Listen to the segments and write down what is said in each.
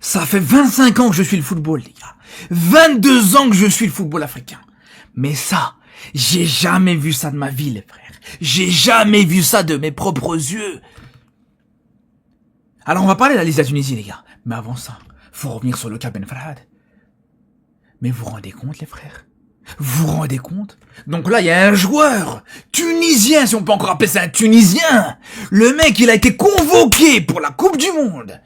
Ça fait 25 ans que je suis le football, les gars. 22 ans que je suis le football africain. Mais ça, j'ai jamais vu ça de ma vie, les frères. J'ai jamais vu ça de mes propres yeux. Alors on va parler de la liste de la Tunisie, les gars. Mais avant ça, faut revenir sur le cas Ben Farhad. Mais vous vous rendez compte, les frères? Vous vous rendez compte? Donc là, il y a un joueur tunisien, si on peut encore appeler ça un Tunisien. Le mec, il a été convoqué pour la Coupe du Monde.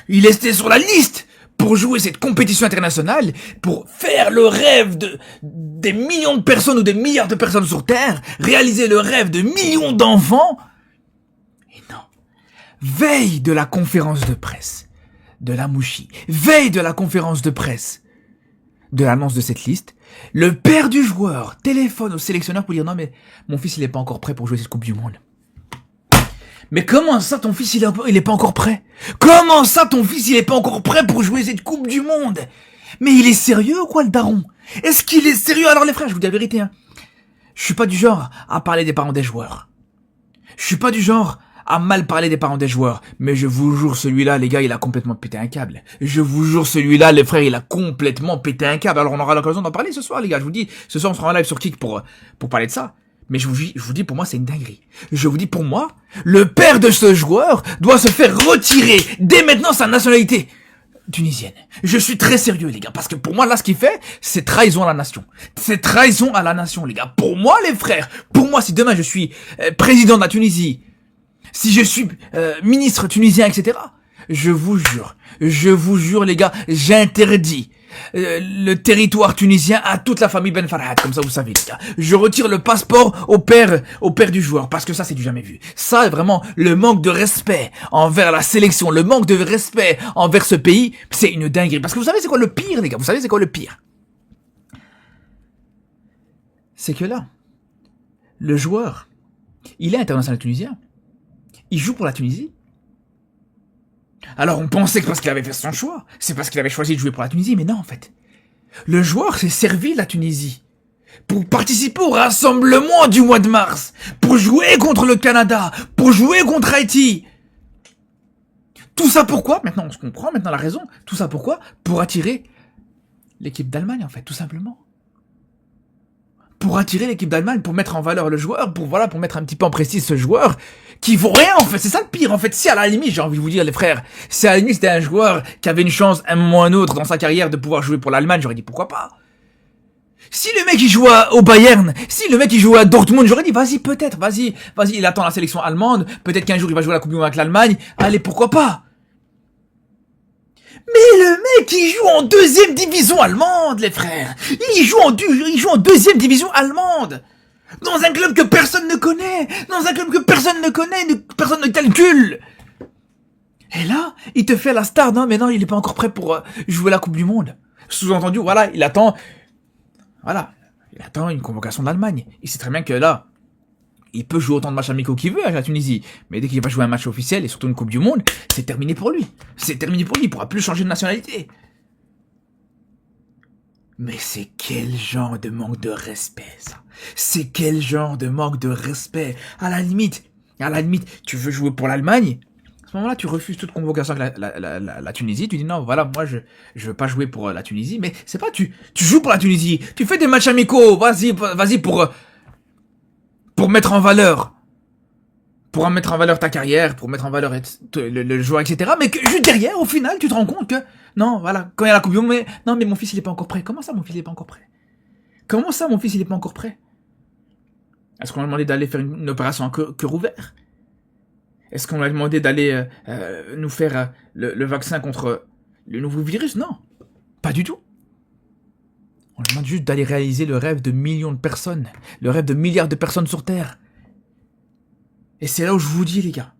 Il était sur la liste pour jouer cette compétition internationale, pour faire le rêve des millions de personnes ou des milliards de personnes sur Terre, réaliser le rêve de millions d'enfants. Et non. Veille de la conférence de presse de Lamouchi, veille de la conférence de presse de l'annonce de cette liste, le père du joueur téléphone au sélectionneur pour dire non mais mon fils il est pas encore prêt pour jouer cette Coupe du Monde. Mais comment ça ton fils il est pas encore prêt? Comment ça ton fils il est pas encore prêt pour jouer cette Coupe du Monde? Mais il est sérieux ou quoi le daron? Est-ce qu'il est sérieux? Alors les frères, je vous dis la vérité, hein. Je suis pas du genre à parler des parents des joueurs. Je suis pas du genre à mal parler des parents des joueurs. Mais je vous jure, celui-là, les gars, il a complètement pété un câble. Je vous jure, celui-là, les frères, il a complètement pété un câble. Alors on aura l'occasion d'en parler ce soir, les gars. Je vous dis, ce soir on sera en live sur Kik pour parler de ça. Mais je vous dis, pour moi, c'est une dinguerie. Je vous dis, pour moi, le père de ce joueur doit se faire retirer dès maintenant sa nationalité tunisienne. Je suis très sérieux, les gars, parce que pour moi, là, ce qu'il fait, c'est trahison à la nation. C'est trahison à la nation, les gars. Pour moi, les frères, pour moi, si demain je suis président de la Tunisie, si je suis ministre tunisien, etc., je vous jure, les gars, j'interdis le territoire tunisien à toute la famille Ben Farhad, comme ça vous savez, les gars. Je retire le passeport au père du joueur, parce que ça c'est du jamais vu. Ça, vraiment, le manque de respect envers la sélection, le manque de respect envers ce pays, c'est une dinguerie. Parce que vous savez c'est quoi le pire, les gars? Vous savez c'est quoi le pire? C'est que là, le joueur, il est international tunisien, il joue pour la Tunisie. Alors on pensait que parce qu'il avait fait son choix, c'est parce qu'il avait choisi de jouer pour la Tunisie, mais non en fait. Le joueur s'est servi de la Tunisie pour participer au rassemblement du mois de mars, pour jouer contre le Canada, pour jouer contre Haïti. Tout ça pourquoi? Maintenant on se comprend, maintenant la raison. Tout ça pourquoi? Pour attirer l'équipe d'Allemagne en fait, tout simplement. Pour attirer l'équipe d'Allemagne, pour mettre en valeur le joueur, pour mettre un petit peu en prestige ce joueur, qui vaut rien en fait, c'est ça le pire en fait. Si à la limite, j'ai envie de vous dire les frères, si à la limite c'était un joueur qui avait une chance un moment ou un autre dans sa carrière de pouvoir jouer pour l'Allemagne, j'aurais dit pourquoi pas. Si le mec il joue au Bayern, si le mec il joue à Dortmund, j'aurais dit vas-y peut-être, vas-y, il attend la sélection allemande, peut-être qu'un jour il va jouer à la Coupe du Monde avec l'Allemagne, allez pourquoi pas. Mais le mec, il joue en deuxième division allemande, les frères. Il joue en deuxième division allemande. Dans un club que personne ne connaît. Personne ne calcule. Et là, il te fait la star. Non, mais non, il est pas encore prêt pour jouer la Coupe du Monde. Sous-entendu, voilà, il attend une convocation d'Allemagne. Il sait très bien que là, il peut jouer autant de matchs amicaux qu'il veut à la Tunisie. Mais dès qu'il va jouer un match officiel et surtout une Coupe du Monde, c'est terminé pour lui. Il pourra plus changer de nationalité. Mais c'est quel genre de manque de respect, ça? C'est quel genre de manque de respect? À la limite, tu veux jouer pour l'Allemagne? À ce moment-là, tu refuses toute convocation avec la Tunisie. Tu dis non, voilà, moi je veux pas jouer pour la Tunisie. Mais c'est pas tu joues pour la Tunisie. Tu fais des matchs amicaux. Vas-y pour mettre en valeur ta carrière, pour mettre en valeur le joueur, etc. Mais que juste derrière, au final, tu te rends compte que, non, voilà, quand il y a la Coupe du Monde, mais, non, mais mon fils, il est pas encore prêt. Comment ça, mon fils, il est pas encore prêt? Est-ce qu'on lui a demandé d'aller faire une opération à cœur ouvert? Est-ce qu'on lui a demandé d'aller nous faire le vaccin contre le nouveau virus? Non, pas du tout. On lui demande juste d'aller réaliser le rêve de millions de personnes, le rêve de milliards de personnes sur Terre. Et c'est là où je vous dis, les gars,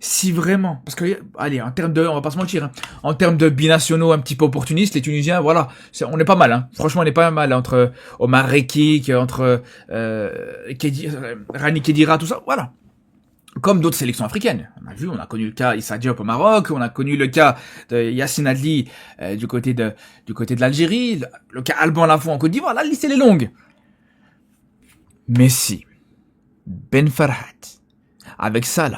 si vraiment, parce que, allez, en termes de, on va pas se mentir, hein, en termes de binationaux un petit peu opportunistes, les Tunisiens, voilà, on est pas mal, hein. Franchement, on est pas mal entre Omar Rekik, entre Rani Kedira, tout ça, voilà. Comme d'autres sélections africaines. On a connu le cas Issa Diop au Maroc, on a connu le cas de Yassine Adli du côté de l'Algérie, le cas Alban Lafont en Côte d'Ivoire, la liste elle est longue. Mais si Ben Farhad, avec ça,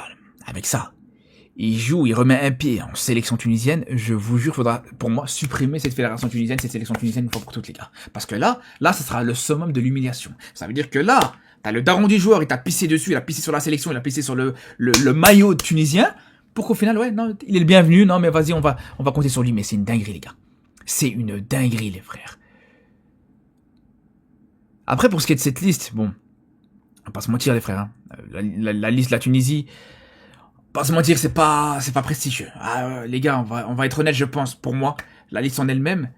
il joue, il remet un pied en sélection tunisienne, je vous jure, faudra pour moi supprimer cette fédération tunisienne, cette sélection tunisienne une fois pour toutes les gars. Parce que là, ça sera le summum de l'humiliation. Ça veut dire que là, t'as le daron du joueur, il t'a pissé dessus, il a pissé sur la sélection, il a pissé sur le maillot tunisien, pour qu'au final, ouais, non, il est le bienvenu, non mais vas-y, on va compter sur lui, mais c'est une dinguerie les gars. C'est une dinguerie les frères. Après, pour ce qui est de cette liste, bon, on va pas se mentir les frères, hein. La liste de la Tunisie, pas se mentir, c'est pas prestigieux. Les gars, on va être honnête, je pense, pour moi, la liste en elle-même,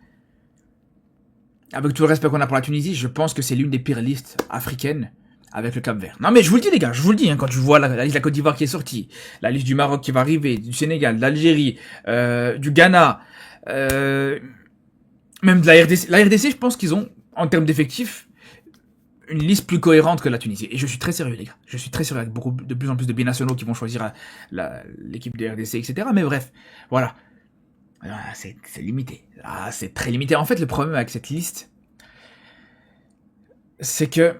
avec tout le respect qu'on a pour la Tunisie, je pense que c'est l'une des pires listes africaines avec le Cap-Vert. Non mais je vous le dis les gars, je vous le dis, hein, quand je vois la liste de la Côte d'Ivoire qui est sortie, la liste du Maroc qui va arriver, du Sénégal, de l'Algérie, du Ghana, même de la RDC. La RDC, je pense qu'ils ont, en termes d'effectifs, une liste plus cohérente que la Tunisie. Et je suis très sérieux les gars, je suis très sérieux avec de plus en plus de binationaux qui vont choisir l'équipe de RDC, etc. Mais bref, voilà. C'est limité. C'est très limité. En fait, le problème avec cette liste, c'est que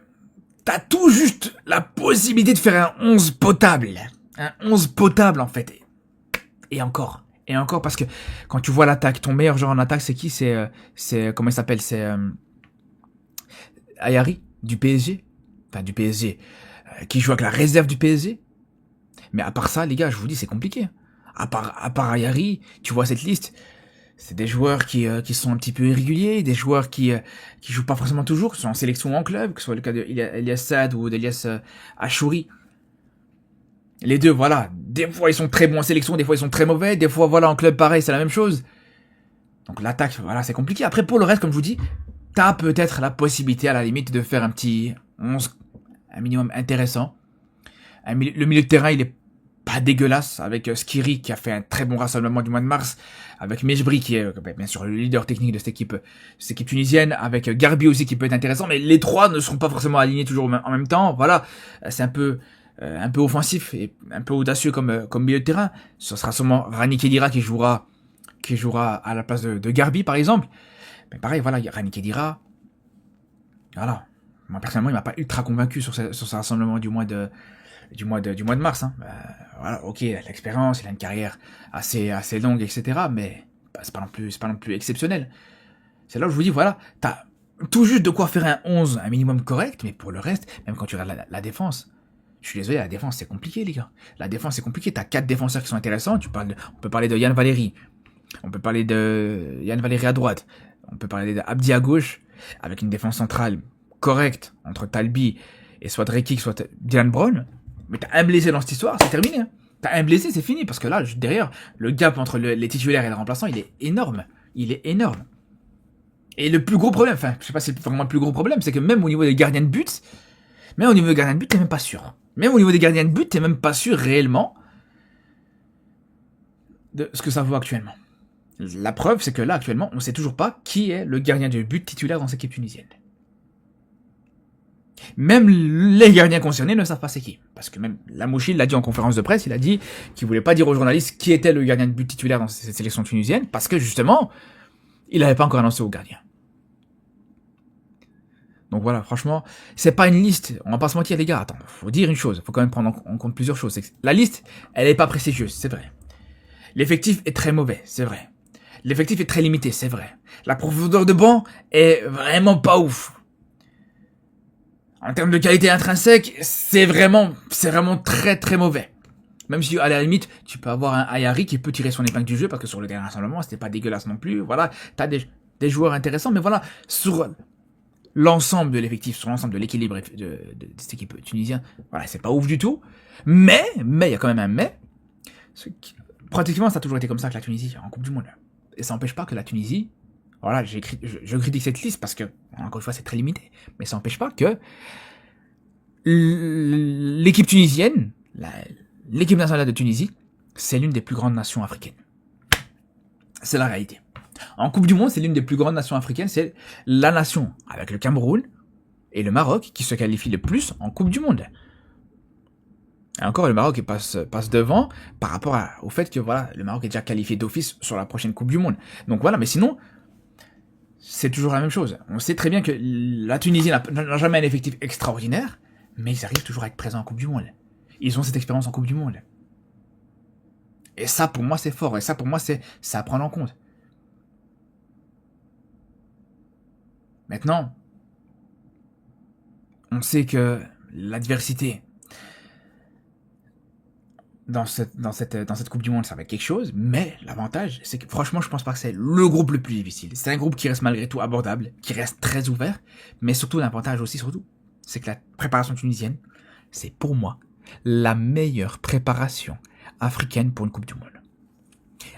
t'as tout juste la possibilité de faire un 11 potable. Un 11 potable, en fait. Et encore. Et encore, parce que quand tu vois l'attaque, ton meilleur joueur en attaque, c'est qui? C'est comment il s'appelle? C'est Ayari, du PSG. Enfin, du PSG. Qui joue avec la réserve du PSG. Mais à part ça, les gars, je vous dis, c'est compliqué. À part Ayari, tu vois cette liste, c'est des joueurs qui sont un petit peu irréguliers, des joueurs qui jouent pas forcément toujours, qui sont en sélection ou en club, que ce soit le cas de Elias Saad ou d'Elias Achouri. Les deux, voilà. Des fois, ils sont très bons en sélection, des fois, ils sont très mauvais, des fois, voilà, en club, pareil, c'est la même chose. Donc, l'attaque, voilà, c'est compliqué. Après, pour le reste, comme je vous dis, t'as peut-être la possibilité, à la limite, de faire un petit 11, un minimum intéressant. Le milieu de terrain, il est pas dégueulasse, avec Skiri qui a fait un très bon rassemblement du mois de mars, avec Mejbri qui est bien sûr le leader technique de cette équipe tunisienne, avec Garbi aussi qui peut être intéressant, mais les trois ne seront pas forcément alignés toujours en même temps. Voilà, c'est un peu offensif et un peu audacieux comme milieu de terrain. Ce sera sûrement Rani Kedira qui jouera à la place de Garbi par exemple. Mais pareil, voilà, Rani Kedira, voilà. Moi personnellement, il m'a pas ultra convaincu sur ce rassemblement du mois de mars, hein. Voilà, ok, il a de l'expérience, il a une carrière assez longue, etc. Mais c'est pas non plus exceptionnel. C'est là où je vous dis, voilà, t'as tout juste de quoi faire un 11, un minimum correct, mais pour le reste, même quand tu regardes la défense, je suis désolé, la défense c'est compliqué, les gars. La défense c'est compliqué, t'as 4 défenseurs qui sont intéressants, on peut parler de Yann Valéry, on peut parler de Yann Valéry à droite, on peut parler d'Abdi à gauche, avec une défense centrale correcte entre Talbi et soit Rekik, soit Dylan Brown. Mais t'as un blessé dans cette histoire, c'est terminé. Hein. T'as un blessé, c'est fini. Parce que là, derrière, le gap entre les titulaires et les remplaçants, il est énorme. Il est énorme. Et le plus gros problème, enfin, je sais pas si c'est vraiment le plus gros problème, c'est que même au niveau des gardiens de but, t'es même pas sûr. Même au niveau des gardiens de but, t'es même pas sûr réellement de ce que ça vaut actuellement. La preuve, c'est que là, actuellement, on sait toujours pas qui est le gardien de but titulaire dans cette équipe tunisienne. Même les gardiens concernés ne savent pas c'est qui. Parce que même Lamouchi l'a dit en conférence de presse, il a dit qu'il voulait pas dire aux journalistes qui était le gardien de but titulaire dans cette sélection tunisienne, parce que justement, il n'avait pas encore annoncé au gardien. Donc voilà, franchement, c'est pas une liste, on va pas se mentir les gars, attends, faut dire une chose, faut quand même prendre en compte plusieurs choses. C'est que la liste, elle est pas prestigieuse, c'est vrai. L'effectif est très mauvais, c'est vrai. L'effectif est très limité, c'est vrai. La profondeur de banc est vraiment pas ouf. En termes de qualité intrinsèque, c'est vraiment très très mauvais. Même si, à la limite, tu peux avoir un Ayari qui peut tirer son épingle du jeu, parce que sur le dernier rassemblement, c'était pas dégueulasse non plus. Voilà, t'as des joueurs intéressants, mais voilà, sur l'ensemble de l'effectif, sur l'ensemble de l'équilibre de cette équipe tunisienne, voilà, c'est pas ouf du tout. Mais, il y a quand même un mais. Pratiquement, ça a toujours été comme ça que la Tunisie, en Coupe du Monde. Et ça n'empêche pas que la Tunisie, voilà, je critique cette liste parce que, encore une fois, c'est très limité. Mais ça n'empêche pas que l'équipe tunisienne, l'équipe nationale de Tunisie, c'est l'une des plus grandes nations africaines. C'est la réalité. En Coupe du Monde, c'est l'une des plus grandes nations africaines. C'est la nation, avec le Cameroun et le Maroc, qui se qualifie le plus en Coupe du Monde. Et encore, le Maroc passe devant par rapport au fait que voilà, le Maroc est déjà qualifié d'office sur la prochaine Coupe du Monde. Donc voilà, mais sinon, c'est toujours la même chose. On sait très bien que la Tunisie n'a jamais un effectif extraordinaire, mais ils arrivent toujours à être présents en Coupe du Monde. Ils ont cette expérience en Coupe du Monde. Et ça, pour moi, c'est fort. Et ça, pour moi, c'est à prendre en compte. Maintenant, on sait que l'adversité dans cette Coupe du Monde, ça va être quelque chose, mais l'avantage, c'est que franchement, je pense pas que c'est le groupe le plus difficile. C'est un groupe qui reste malgré tout abordable, qui reste très ouvert, mais surtout, l'avantage aussi, surtout, c'est que la préparation tunisienne, c'est pour moi la meilleure préparation africaine pour une Coupe du Monde.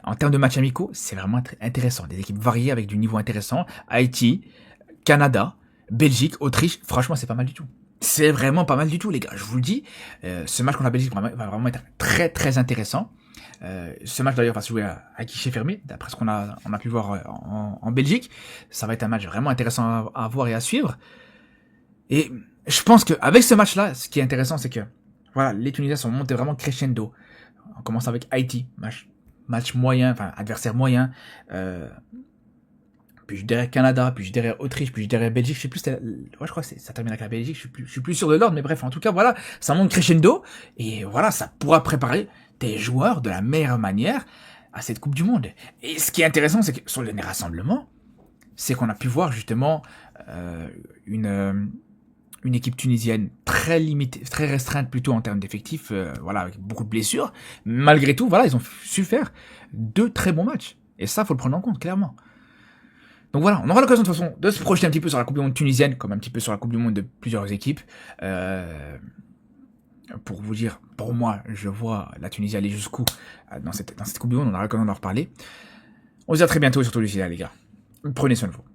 En termes de matchs amicaux, c'est vraiment intéressant. Des équipes variées avec du niveau intéressant. Haïti, Canada, Belgique, Autriche, franchement, c'est pas mal du tout. C'est vraiment pas mal du tout, les gars. Je vous le dis, ce match contre la Belgique va vraiment être très très intéressant. Ce match d'ailleurs va se jouer à guichet fermé, d'après ce qu'on a pu voir en Belgique. Ça va être un match vraiment intéressant à voir et à suivre. Et je pense qu'avec ce match-là, ce qui est intéressant, c'est que voilà, les Tunisiens sont montés vraiment crescendo. On commence avec Haïti, match moyen, enfin adversaire moyen. Puis je dirais Canada, puis je dirais Autriche, puis je dirais Belgique, je sais plus, je crois que ça termine avec la Belgique, je suis plus sûr de l'ordre, mais bref, en tout cas, voilà, ça monte crescendo, et voilà, ça pourra préparer des joueurs de la meilleure manière à cette Coupe du Monde. Et ce qui est intéressant, c'est que sur les rassemblements, c'est qu'on a pu voir justement une équipe tunisienne très limitée, très restreinte plutôt en termes d'effectifs, voilà, avec beaucoup de blessures. Malgré tout, voilà, ils ont su faire 2 très bons matchs. Et ça, faut le prendre en compte, clairement. Donc voilà, on aura l'occasion de toute façon de se projeter un petit peu sur la Coupe du Monde tunisienne, comme un petit peu sur la Coupe du Monde de plusieurs équipes. Pour vous dire, pour moi, je vois la Tunisie aller jusqu'où dans cette Coupe du Monde, on aura l'occasion d'en reparler. On se dit à très bientôt et surtout d'ici là, les gars. Prenez soin de vous.